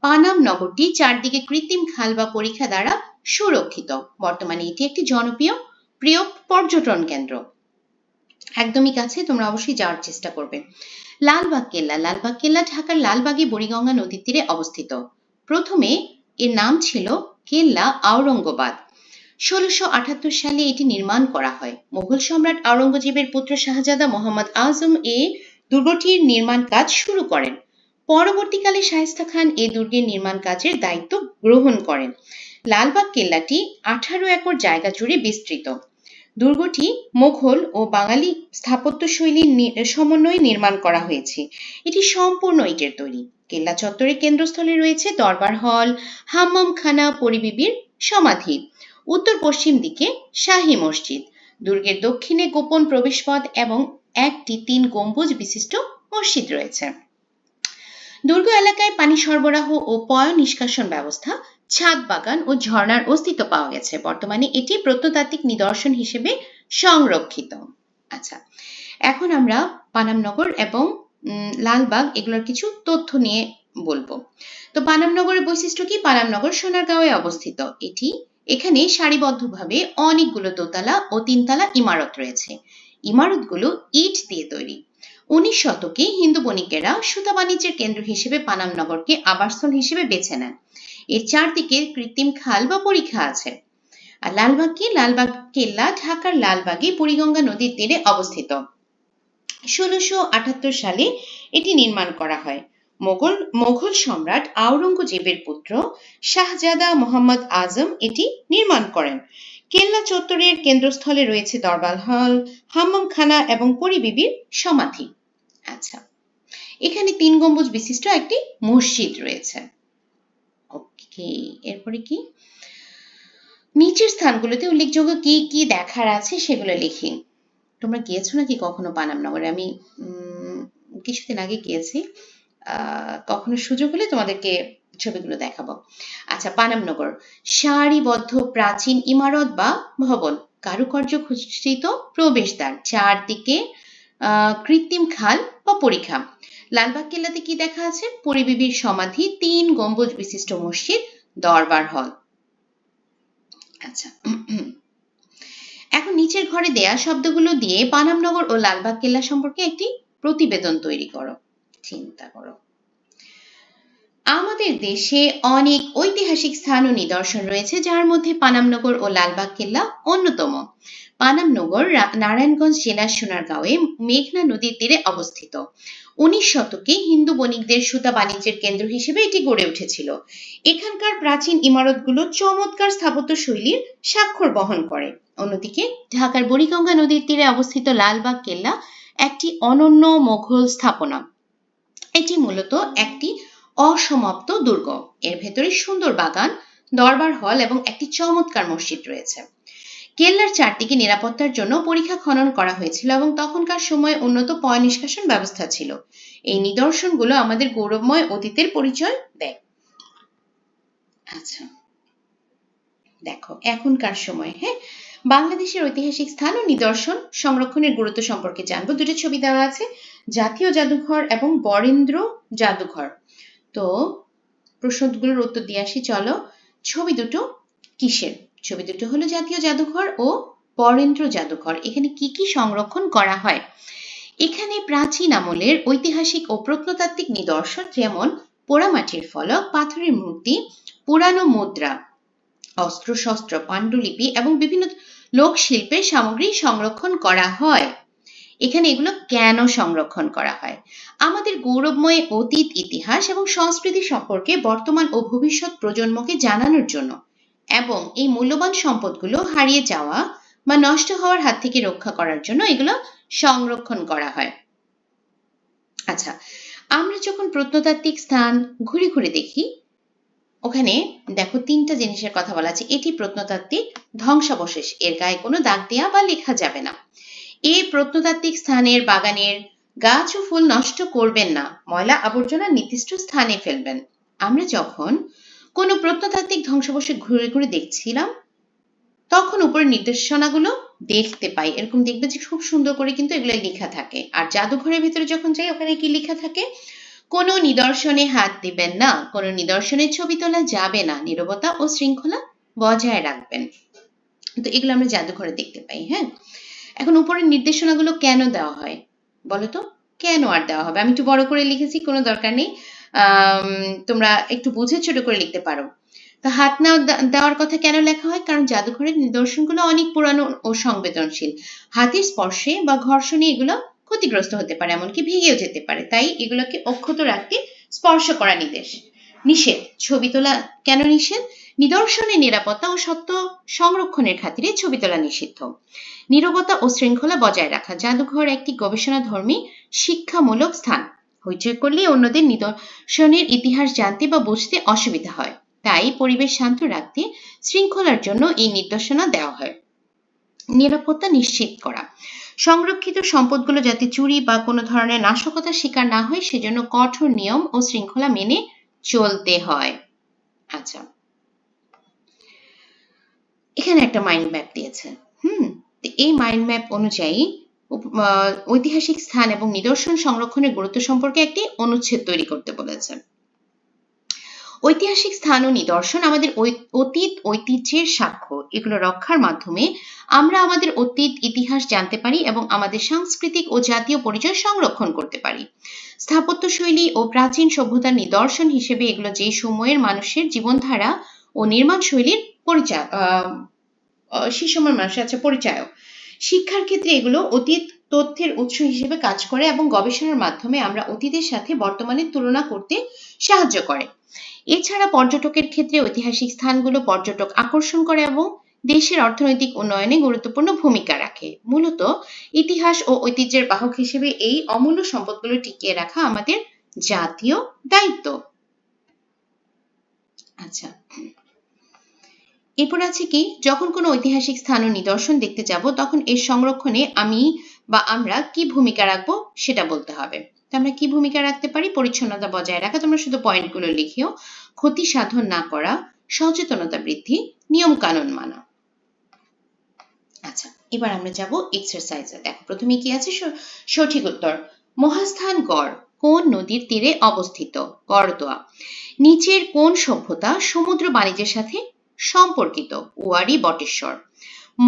পানাম নগরটি চারদিকে কৃত্রিম খাল বা পরিখা দ্বারা সুরক্ষিত। বর্তমানে এটি একটি জনপ্রিয় পর্যটন কেন্দ্র। একদমই কাছে, তোমরা অবশ্যই যাওয়ার চেষ্টা করবে। লালবাগ কেল্লা। লালবাগ কেল্লা ঢাকার লালবাগে বুড়িগঙ্গা নদীর তীরে অবস্থিত। প্রথমে এর নাম ছিল কেল্লা আওরঙ্গাবাদ। 1678 সালে এটি নির্মাণ করা হয়। মুঘল সম্রাট আওরঙ্গজেবের পুত্র শাহজাদা মোহাম্মদ আজম এই দুর্গটির নির্মাণ কাজ শুরু করেন। পরবর্তীকালে শায়েস্তা খান এই দুর্গের নির্মাণ কাজের দায়িত্ব গ্রহণ করেন। লালবাগ কেল্লাটি 18 একর জায়গা জুড়ে বিস্তৃত। দুর্গটি মুঘল ও বাঙালি স্থাপত্যশৈলীর সমন্বয়ে নির্মাণ করা হয়েছে। এটি সম্পূর্ণ ইটের তৈরি। কেল্লা চত্বরের কেন্দ্রস্থলে রয়েছে দরবার হল, হাম্মামখানা, পরিবিবির সমাধি। উত্তর পশ্চিম দিকে শাহী মসজিদ। দুর্গের দক্ষিণে গোপন প্রবেশপথ এবং একটি 3 গম্বুজ বিশিষ্ট মসজিদ রয়েছে। দুর্গ এলাকায় পানি সরবরাহ ও পয় নিষ্কাশন ব্যবস্থা ছাদ বাগান ও ঝর্ণার অস্তিত্ব পাওয়া গেছে। বর্তমানে এটি প্রত্নতাত্ত্বিক নিদর্শন হিসেবে সংরক্ষিত। আচ্ছা, এখন আমরা পানামনগর এবং লালবাগ এগুলোর কিছু তথ্য নিয়ে বলবো। তো পানামনগরের বৈশিষ্ট্য কি? পানামনগর সোনারগাঁওয়ে অবস্থিত। এখানে সারিবদ্ধভাবে অনেকগুলো দোতলা ও তিনতলা ইমারত রয়েছে। ইমারতগুলো ইট দিয়ে তৈরি। 19 শতকে হিন্দু বণিকেরা সুতা বাণিজ্যের কেন্দ্র হিসেবে পানামনগরকে আবাসস্থল হিসেবে বেছে নেন। এর চারদিকে কৃত্রিম খাল বা পরিখা আছে। আর লালবাগ কি? লালবাগ কেল্লা ঢাকার লালবাগে বুড়িগঙ্গা নদীর তীরে অবস্থিত। 1678 সালে এটি নির্মাণ করা হয়। মোগল সম্রাট আওরঙ্গজেবের পুত্র শাহজাদা মোহাম্মদ আজম এটি নির্মাণ করেন। কেল্লা চত্বরের কেন্দ্রস্থলে রয়েছে দরবার হল, হাম্মামখানা এবং পরিবিবির সমাধি। আচ্ছা, এখানে 3 গম্বুজ বিশিষ্ট একটি মসজিদ রয়েছে। ওকে, এরপরে কি? নিচের স্থানগুলোতে উল্লেখযোগ্য কি কি দেখার আছে সেগুলো লিখি। তোমরা গিয়েছো নাকি কখনো পানামনগরে? আমি কিছুদিন আগে গিয়েছি। কখনো সুযোগ হলে তোমাদেরকে ছবিগুলো দেখাবো। আচ্ছা, পানামনগর সারিবদ্ধ প্রাচীন ইমারত বা ভবন, কারুকার্য খচিত প্রবেশদ্বার, চারদিকে কৃত্রিম খাল বা পরিখা। লালবাগ কেল্লাতে কি দেখা আছে? পরিবিবির সমাধি, 3 গম্বুজ বিশিষ্ট মসজিদ, দরবার হল। আচ্ছা, এখন নিচের ঘরে দেয়া শব্দগুলো দিয়ে পানামনগর ও লালবাগ কেল্লা সম্পর্কে একটি প্রতিবেদন তৈরি করো। চিন্তা করো। আমাদের দেশে অনেক ঐতিহাসিক স্থান ও নিদর্শন রয়েছে, যার মধ্যে পানামনগর ও লালবাগ কেল্লা অন্যতম। পানামনগর নারায়ণগঞ্জ জেলার সোনারগাঁওয়ে মেঘনা নদীর তীরে অবস্থিত। 19 শতকে হিন্দু বণিকদের সুতা বাণিজ্যের কেন্দ্র হিসেবে এটি গড়ে উঠেছিল। এখানকার প্রাচীন ইমারতগুলো চমৎকার স্থাপত্য শৈলীর স্বাক্ষর বহন করে। অন্যদিকে ঢাকার বুড়িগঙ্গা নদীর তীরে অবস্থিত লালবাগ কেল্লা একটি অনন্য মোঘল স্থাপনা। এটি মূলত একটি অসমাপ্ত দুর্গ। এর ভেতরে সুন্দর বাগান, দরবার হল এবং একটি চমৎকার মসজিদ রয়েছে। কেল্লার চারদিকে নিরাপত্তার জন্য পরিখা খনন করা হয়েছিল এবং তখনকার সময়ে উন্নত পয় নিষ্কাশন ব্যবস্থা ছিল। এই নিদর্শনগুলো আমাদের গৌরবময় অতীতের পরিচয় দেয়। আচ্ছা, দেখো এখনকার সময়, বাংলাদেশের ঐতিহাসিক স্থান ও নিদর্শন সংরক্ষণের গুরুত্ব সম্পর্কে জানবো। দুটো ছবি দেওয়া আছে, জাতীয় জাদুঘর এবং বরেন্দ্র জাদুঘর। তো প্রশ্নগুলোর উত্তর দিয়ে আসি, চলো। ছবি দুটো কিসের? ছবি দুটো হলো জাতীয় জাদুঘর ও বরেন্দ্র জাদুঘর। এখানে কি কি সংরক্ষণ করা হয়? এখানে প্রাচীন আমলের ঐতিহাসিক ও প্রত্নতাত্ত্বিক নিদর্শন, যেমন পোড়ামাটির ফলক, পাথরের মূর্তি, পুরানো মুদ্রা, অস্ত্রশস্ত্র, পাণ্ডুলিপি এবং বিভিন্ন লোকশিল্পের সামগ্রী সংরক্ষণ করা হয়। এখানে এগুলো কেন সংরক্ষণ করা হয়? আমাদের গৌরবময় অতীত, ইতিহাস এবং সংস্কৃতি সম্পর্কে বর্তমান ও ভবিষ্যৎ প্রজন্মকে জানানোর জন্য এবং এই মূল্যবান সম্পদগুলো হারিয়ে যাওয়া বা নষ্ট হওয়ার হাত থেকে রক্ষা করার জন্য এগুলো সংরক্ষণ করা হয়। আচ্ছা, আমরা যখন প্রত্নতাত্ত্বিক স্থান ঘুরে ঘুরে দেখি, ওখানে দেখো 3টা জিনিসের কথা বলা আছে। এটি প্রত্নতাত্ত্বিক ধ্বংসাবশেষ, এর গায়ে কোনো দাগ দেওয়া বা লেখা যাবে না। এই প্রত্নতাত্ত্বিক স্থানের বাগানের গাছ ও ফুল নষ্ট করবেন না, ময়লা আবর্জনা নির্দিষ্ট স্থানে ফেলবেন। আমরা যখন কোনো প্রত্নতাত্ত্বিক ধ্বংসাবশেষ ঘুরে ঘুরে দেখছিলাম, তখন উপরের নির্দেশনাগুলো দেখতে পাই। এরকম দেখবে যে খুব সুন্দর করে কিন্তু এগুলো লেখা থাকে। আর জাদুঘরের ভিতরে যখন যাই, ওখানে কি লেখা থাকে? কোনো নিদর্শনে হাত দিবেন না, কোনো নিদর্শনের ছবি তোলা যাবে না, নীরবতা ও শৃঙ্খলা বজায় রাখবেন। তো এগুলো আমরা জাদুঘরে দেখতে পাই। এখন উপরের নির্দেশনাগুলো কেন দেওয়া হয় বলতো? কেন আর দেওয়া হবে? আমি একটু বড় করে লিখেছি, কোনো দরকার নেই। তোমরা একটু বুঝে ছোট করে লিখতে পারো। তো হাত না দেওয়ার কথা কেন লেখা হয়? কারণ জাদুঘরের নিদর্শনগুলো অনেক পুরানো ও সংবেদনশীল। হাতের স্পর্শে বা ঘর্ষণে এগুলো ক্ষতিগ্রস্ত হতে পারে, এমনকি ভেঙেও যেতে পারে। তাই এগুলোকে অক্ষত রাখতে স্পর্শ করা নিষেধ। ছবি তোলা কেন নিষেধ? নিদর্শনের নিরাপত্তা ও সত্য সংরক্ষণের খাতিরে ছবি তোলা নিষিদ্ধ। নীরবতা ও শৃঙ্খলা বজায় রাখা। জাদুঘর একটি গবেষণাধর্মী শিক্ষামূলক স্থান। হইচই করলে অন্যদের নিদর্শনের ইতিহাস জানতে বা বুঝতে অসুবিধা হয়। তাই পরিবেশ শান্ত রাখতে শৃঙ্খলার জন্য এই নির্দেশনা দেওয়া হয়। নিরাপত্তা নিশ্চিত করা। সংরক্ষিত সম্পদগুলো যাতে চুরি বা কোনো ধরনের নাশকতার শিকার না হয়, সেজন্য কঠোর নিয়ম ও শৃঙ্খলা মেনে চলতে হয়। আচ্ছা, এখানে একটা মাইন্ড ম্যাপ দিয়েছে। এই মাইন্ড ম্যাপ অনুযায়ী ঐতিহাসিক স্থান এবং নিদর্শন সংরক্ষণের গুরুত্ব সম্পর্কে একটি অনুচ্ছেদ তৈরি করতে বলেছে। ঐতিহাসিক স্থান ও নিদর্শন আমাদের অতীত ঐতিহ্যের সাক্ষ্য। এগুলো রক্ষার মাধ্যমে আমরা আমাদের অতীত ইতিহাস জানতে পারি এবং আমাদের সাংস্কৃতিক ও জাতীয় পরিচয় সংরক্ষণ করতে পারি। স্থাপত্যশৈলী ও প্রাচীন সভ্যতার নিদর্শন হিসেবে এগুলো যে সময়ের মানুষের জীবনধারা ও নির্মাণ শৈলীর পরিচয়, সেই সময়ের মানুষের পরিচয়। শিক্ষার ক্ষেত্রে এগুলো অতীত তথ্যের উৎস হিসেবে কাজ করে এবং গবেষণার মাধ্যমে আমরা অতীতের সাথে বর্তমানের তুলনা করতে সাহায্য করে। এছাড়া পর্যটকের ক্ষেত্রে ঐতিহাসিক স্থানগুলো পর্যটক আকর্ষণ করে এবং দেশের অর্থনৈতিক উন্নয়নে গুরুত্বপূর্ণ ভূমিকা রাখে। মূলত ইতিহাস ও ঐতিহ্যের বাহক হিসেবে এই অমূল্য সম্পদগুলো টিকিয়ে রাখা আমাদের জাতীয় দায়িত্ব। আচ্ছা, এরপর আছে কি, যখন কোনো ঐতিহাসিক স্থান ও নিদর্শন দেখতে যাব তখন এর সংরক্ষণে আমরা কি ভূমিকা রাখবো সেটা বলতে হবে। আমরা কি ভূমিকা রাখতে পারি? পরিচ্ছন্নতা বজায় রাখা, তোমরা শুধু পয়েন্টগুলো লিখিও। ক্ষতি সাধন না করা, সচেতনতা বৃদ্ধি, নিয়ম কানুন মানা। আচ্ছা, এবার আমরা যাব এক্সারসাইজে। দেখো প্রথমে কি আছে, সঠিক উত্তর। মহাস্থানগড় কোন নদীর তীরে অবস্থিত? করতোয়া। নিচের কোন সভ্যতা সমুদ্র বাণিজ্যের সাথে সম্পর্কিত? ওয়ারী বটেশ্বর।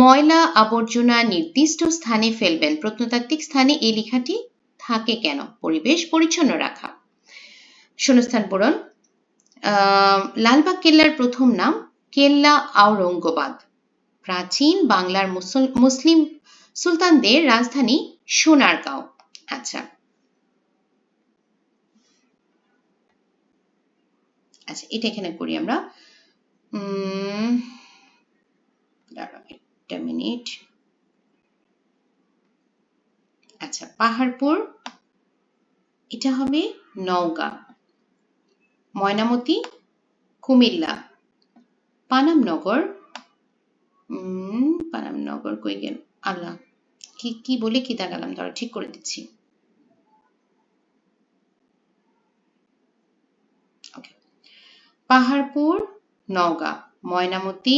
ময়লা আবর্জনা নির্দিষ্ট স্থানে ফেলবেন, প্রত্নতাত্ত্বিক স্থানে এই লেখাটি থাকে কেন? পরিবেশ পরিচ্ছন্ন রাখা। শূন্যস্থান পূরণ। লালবাগ কেল্লার প্রথম নাম কেল্লা আওরঙ্গাবাদ। প্রাচীন বাংলার মুসলিম সুলতানদের রাজধানী সোনারগাঁও। আচ্ছা, এটা এখানে করি আমরা। একটা মিনিট। আচ্ছা, পাহাড়পুর এটা হবে নওগাঁ। ময়নামতি কুমিল্লা। পানামনগর কই গেল আল্লাহ, কি বলে কি দাগালাম, ধরো ঠিক করে দিচ্ছি। পাহাড়পুর নওগাঁ, ময়নামতি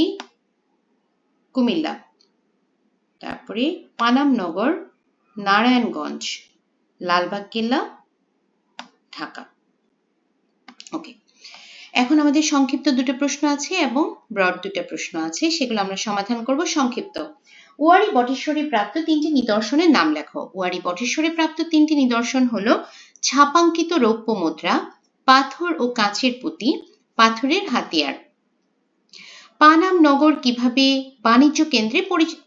কুমিল্লা, তারপরে পানামনগর নারায়ণগঞ্জ, লালবাগ কেল্লা ঢাকা। ওকে, এখন আমাদের সংক্ষিপ্ত দুটো প্রশ্ন আছে এবং ব্রড দুটো প্রশ্ন আছে, সেগুলো আমরা সমাধান করব। সংক্ষিপ্ত। ওয়ারী বটেশ্বরে প্রাপ্ত তিনটি নিদর্শনের নাম লেখো। ওয়ারী বটেশ্বরে প্রাপ্ত তিনটি নিদর্শন হলো ছাপাঙ্কিত রৌপ্য মুদ্রা, পাথর ও কাঁচের পুঁতি, পাথরের হাতিয়ার। পানামনগর কিভাবে বাণিজ্য কেন্দ্রে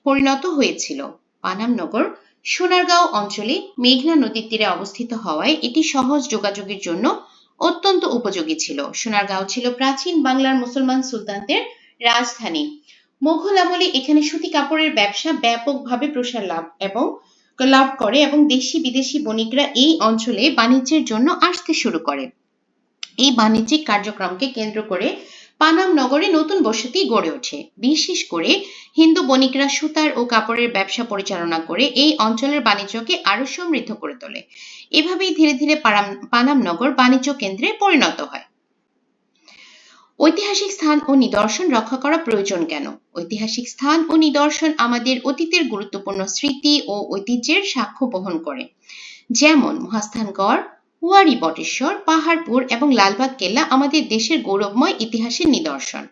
পরিণত হয়েছিল? পানামনগর সোনারগাঁও অঞ্চলে মেঘনা নদীর তীরে অবস্থিত হওয়ায় এটি সহজ যোগাযোগের জন্য অত্যন্ত উপযোগী ছিল। সোনারগাঁও ছিল প্রাচীন বাংলার মুসলমান সুলতানদের রাজধানী। মোঘল আমলে এখানে সুতি কাপড়ের ব্যবসা ব্যাপকভাবে প্রসার লাভ করে এবং দেশি বিদেশি বণিকরা এই অঞ্চলে বাণিজ্যের জন্য আসতে শুরু করে। এই বাণিজ্যিক কার্যক্রমকে কেন্দ্র করে পানামনগরে নতুন বসতি গড়ে ওঠে। বিশেষ করে হিন্দু বণিকরা সুতার ও কাপড়ের ব্যবসা পরিচালনা করে এই অঞ্চলের বাণিজ্যকে আরো সমৃদ্ধ করে তোলে। এভাবেই ধীরে ধীরে পানামনগর বাণিজ্য কেন্দ্রে পরিণত হয়। ঐতিহাসিক স্থান ও নিদর্শন রক্ষা করা প্রয়োজন কেন? ঐতিহাসিক স্থান ও নিদর্শন আমাদের অতীতের গুরুত্বপূর্ণ স্মৃতি ও ঐতিহ্যের সাক্ষ্য বহন করে, যেমন মহাস্থানগড়, ওয়ারী বটেশ্বর, পাহাড়পুর এবং লালবাগ কেল্লা আমাদের দেশের গৌরবময় ইতিহাসের নিদর্শন।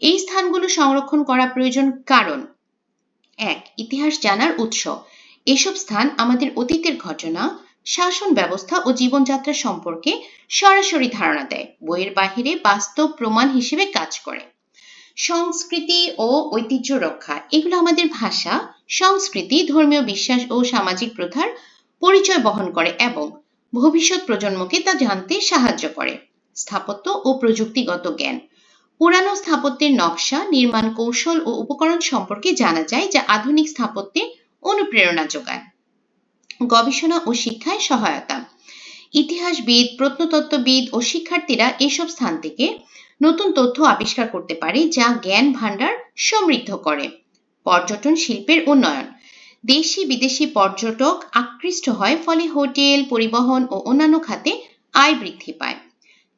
এই স্থানগুলো সংরক্ষণ করা প্রয়োজন কারণ: ১. ইতিহাস জানার উৎস। এসব স্থান আমাদের অতীতের ঘটনা, শাসন ব্যবস্থা ও জীবনযাত্রা সম্পর্কে সরাসরি ধারণা দেয়, বইয়ের বাহিরে বাস্তব প্রমাণ হিসেবে কাজ করে। সংস্কৃতি ও ঐতিহ্য রক্ষা। এগুলো আমাদের ভাষা, সংস্কৃতি, ধর্মীয় বিশ্বাস ও সামাজিক প্রথার পরিচয় বহন করে এবং ভবিষ্যৎ প্রজন্মকে তা জানতে সাহায্য করে। স্থাপত্য ও প্রযুক্তিগত জ্ঞান। পুরানো স্থাপত্যের নকশা, নির্মাণ কৌশল ও উপকরণ সম্পর্কে জানা যায়, যা আধুনিক স্থাপত্যে অনুপ্রেরণা যোগায়। গবেষণা ও শিক্ষায় সহায়তা। ইতিহাসবিদ, প্রত্নতত্ত্ববিদ ও শিক্ষার্থীরা এসব স্থান থেকে নতুন তথ্য আবিষ্কার করতে পারে, যা জ্ঞান ভাণ্ডার সমৃদ্ধ করে। পর্যটন শিল্পের উন্নয়ন। দেশি বিদেশি পর্যটক আকৃষ্ট হয়, ফলে হোটেল, পরিবহন ও অন্যান্য খাতে আয় বৃদ্ধি পায়।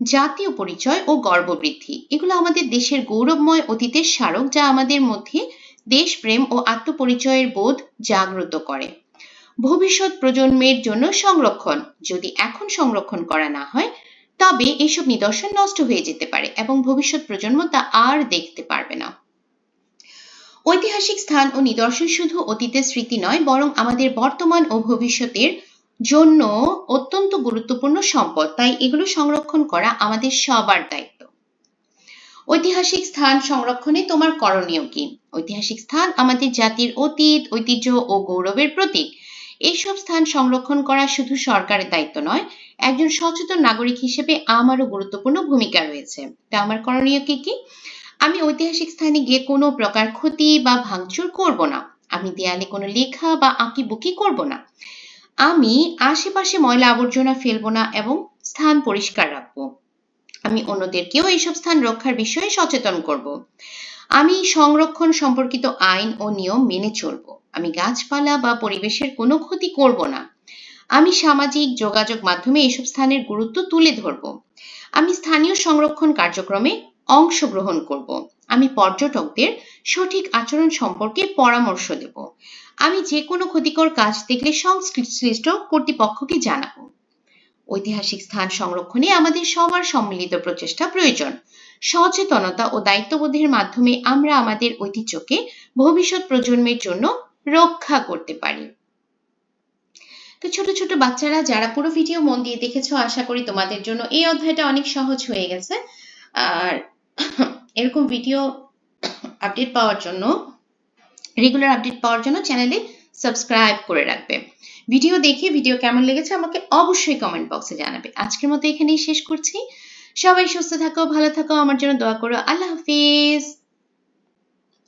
জাতীয় পরিচয় ও গর্ববৃদ্ধি। এগুলো আমাদের দেশের গৌরবময় অতীতের স্মারক, যা আমাদের মধ্যে দেশপ্রেম ও আত্মপরিচয়ের বোধ জাগ্রত করে। ভবিষ্যৎ প্রজন্মের জন্য সংরক্ষণ। যদি এখন সংরক্ষণ করা না হয়, তবে এসব নিদর্শন নষ্ট হয়ে যেতে পারে এবং ভবিষ্যৎ প্রজন্ম তা আর দেখতে পারবে না। ঐতিহাসিক স্থান ও নিদর্শন শুধু অতীতের স্মৃতি নয়, বরং আমাদের বর্তমান ও ভবিষ্যতের জন্য অত্যন্ত গুরুত্বপূর্ণ সম্পদ। তাই এগুলো সংরক্ষণ করা আমাদের সবার দায়িত্ব। ঐতিহাসিক স্থান সংরক্ষণে তোমার করণীয় কি? ঐতিহাসিক স্থান আমাদের জাতির অতীত, ঐতিহ্য ও গৌরবের প্রতীক। এইসব স্থান সংরক্ষণ করা শুধু সরকারের দায়িত্ব নয়, একজন সচেতন নাগরিক হিসেবে আমারও গুরুত্বপূর্ণ ভূমিকা রয়েছে। তা আমার করণীয় কি? আমি ঐতিহাসিক স্থানে গিয়ে কোনো প্রকার ক্ষতি বা ভাঙচুর করব না। আমি দেয়ালে কোনো লেখা বা আঁকিবুকি করব না। আমি আশেপাশে ময়লা আবর্জনা ফেলব না এবং স্থান পরিষ্কার রাখবো। আমি অন্যদেরকেও এইসব স্থান রক্ষার বিষয়ে সচেতন করব। আমি সংরক্ষণ সম্পর্কিত আইন ও নিয়ম মেনে চলব। আমি গাছপালা বা পরিবেশের কোনো ক্ষতি করব না। আমি সামাজিক যোগাযোগ মাধ্যমে এইসব স্থানের গুরুত্ব তুলে ধরব। আমি স্থানীয় সংরক্ষণ কার্যক্রমে অংশগ্রহণ করব। আমি পর্যটকদের সঠিক আচরণ সম্পর্কে পরামর্শ দেব। আমি যে কোনো ক্ষতিকর কাজ দেখলে সংশ্লিষ্ট কর্তৃপক্ষকে জানাবো। ঐতিহাসিক স্থান সংরক্ষণে আমাদের সবার সম্মিলিত প্রচেষ্টা প্রয়োজন। সচেতনতা ও দায়িত্ববোধের মাধ্যমে আমরা আমাদের ঐতিহ্যকে ভবিষ্যৎ প্রজন্মের জন্য রক্ষা করতে পারি। তো ছোট ছোট বাচ্চারা যারা পুরো ভিডিও মন দিয়ে দেখেছো, আশা করি তোমাদের জন্য এই অধ্যায়টা অনেক সহজ হয়ে গেছে। আর এরকম ভিডিও আপডেট পাওয়ার জন্য, রেগুলার আপডেট পাওয়ার জন্য চ্যানেলে সাবস্ক্রাইব করে রাখবে। ভিডিও দেখে ভিডিও কেমন লেগেছে আমাকে অবশ্যই কমেন্ট বক্সে জানাবে। আজকের মতো এখানেই শেষ করছি। সবাই সুস্থ থাকো, ভালো থাকো, আমার জন্য দোয়া করো। আল্লাহ হাফিজ।